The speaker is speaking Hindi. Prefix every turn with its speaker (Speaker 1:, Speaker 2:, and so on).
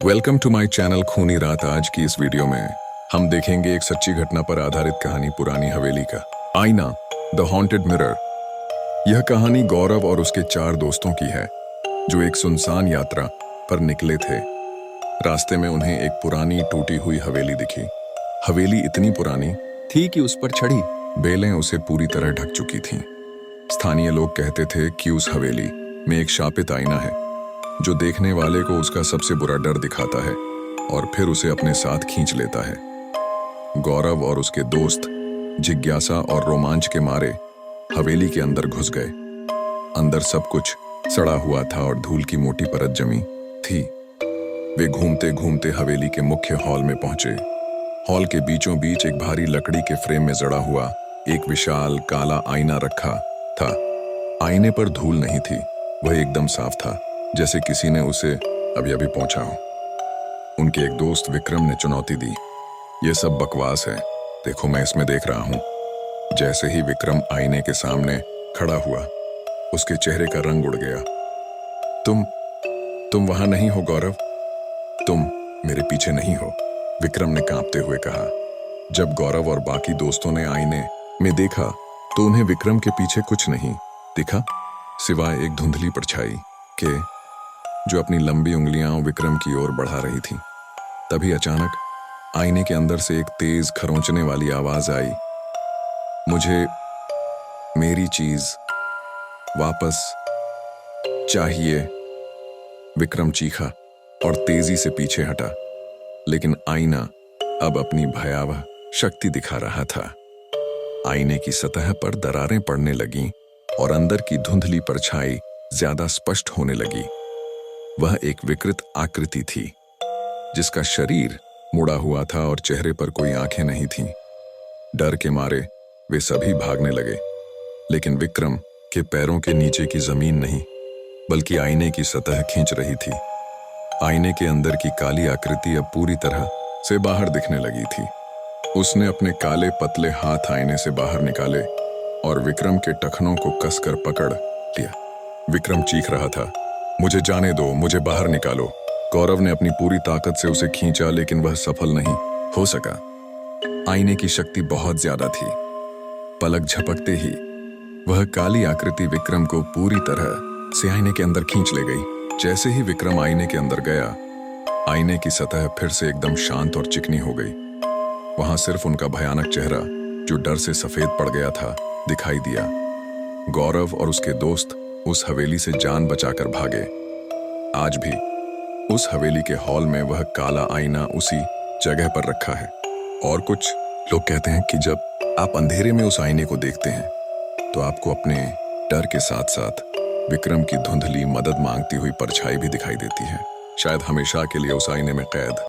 Speaker 1: वेलकम टू माय चैनल खूनी रात। आज की इस वीडियो में हम देखेंगे एक सच्ची घटना पर आधारित कहानी पुरानी हवेली का आईना, द हॉन्टेड मिरर। यह कहानी गौरव और उसके 4 दोस्तों की है जो एक सुनसान यात्रा पर निकले थे। रास्ते में उन्हें एक पुरानी टूटी हुई हवेली दिखी। हवेली इतनी पुरानी थी कि उस पर चढ़ी बेलें उसे पूरी तरह ढक चुकी थीं। स्थानीय लोग कहते थे कि उस हवेली में एक शापित आईना है जो देखने वाले को उसका सबसे बुरा डर दिखाता है और फिर उसे अपने साथ खींच लेता है। गौरव और उसके दोस्त जिज्ञासा और रोमांच के मारे हवेली के अंदर घुस गए। अंदर सब कुछ सड़ा हुआ था और धूल की मोटी परत जमी थी। वे घूमते घूमते हवेली के मुख्य हॉल में पहुंचे। हॉल के बीचों बीच एक भारी लकड़ी के फ्रेम में जड़ा हुआ एक विशाल काला आईना रखा था। आईने पर धूल नहीं थी, वह एकदम साफ था जैसे किसी ने उसे अभी अभी पोंछा हो। उनके एक दोस्त विक्रम ने चुनौती दी, यह सब बकवास है, देखो मैं इसमें देख रहा हूं। जैसे ही विक्रम आईने के सामने खड़ा हुआ, उसके चेहरे का रंग उड़ गया। तुम वहां नहीं हो गौरव, तुम मेरे पीछे नहीं हो, विक्रम ने कांपते हुए कहा। जब गौरव और बाकी दोस्तों ने आईने में देखा तो उन्हें विक्रम के पीछे कुछ नहीं दिखा सिवाय एक धुंधली परछाई के जो अपनी लंबी उंगलियां विक्रम की ओर बढ़ा रही थी। तभी अचानक आईने के अंदर से एक तेज खरोंचने वाली आवाज आई, मुझे मेरी चीज वापस चाहिए। विक्रम चीखा और तेजी से पीछे हटा, लेकिन आईना अब अपनी भयावह शक्ति दिखा रहा था। आईने की सतह पर दरारें पड़ने लगीं और अंदर की धुंधली परछाई ज्यादा स्पष्ट होने लगी। वह एक विकृत आकृति थी जिसका शरीर मुड़ा हुआ था और चेहरे पर कोई आंखें नहीं थीं। डर के मारे वे सभी भागने लगे, लेकिन विक्रम के पैरों के नीचे की जमीन नहीं बल्कि आईने की सतह खींच रही थी। आईने के अंदर की काली आकृति अब पूरी तरह से बाहर दिखने लगी थी। उसने अपने काले पतले हाथ आईने से बाहर निकाले और विक्रम के टखनों को कसकर पकड़ लिया। विक्रम चीख रहा था, मुझे जाने दो, मुझे बाहर निकालो। गौरव ने अपनी पूरी ताकत से उसे खींचा, लेकिन वह सफल नहीं हो सका। आईने की शक्ति बहुत ज्यादा थी। पलक झपकते ही वह काली आकृति विक्रम को पूरी तरह से आईने के अंदर खींच ले गई। जैसे ही विक्रम आईने के अंदर गया, आईने की सतह फिर से एकदम शांत और चिकनी हो गई। वहां सिर्फ उनका भयानक चेहरा, जो डर से सफेद पड़ गया था, दिखाई दिया। गौरव और उसके दोस्त उस हवेली से जान बचाकर भागे। आज भी उस हवेली के हॉल में वह काला आईना उसी जगह पर रखा है। और कुछ लोग कहते हैं कि जब आप अंधेरे में उस आईने को देखते हैं तो आपको अपने डर के साथ साथ विक्रम की धुंधली मदद मांगती हुई परछाई भी दिखाई देती है, शायद हमेशा के लिए उस आईने में कैद।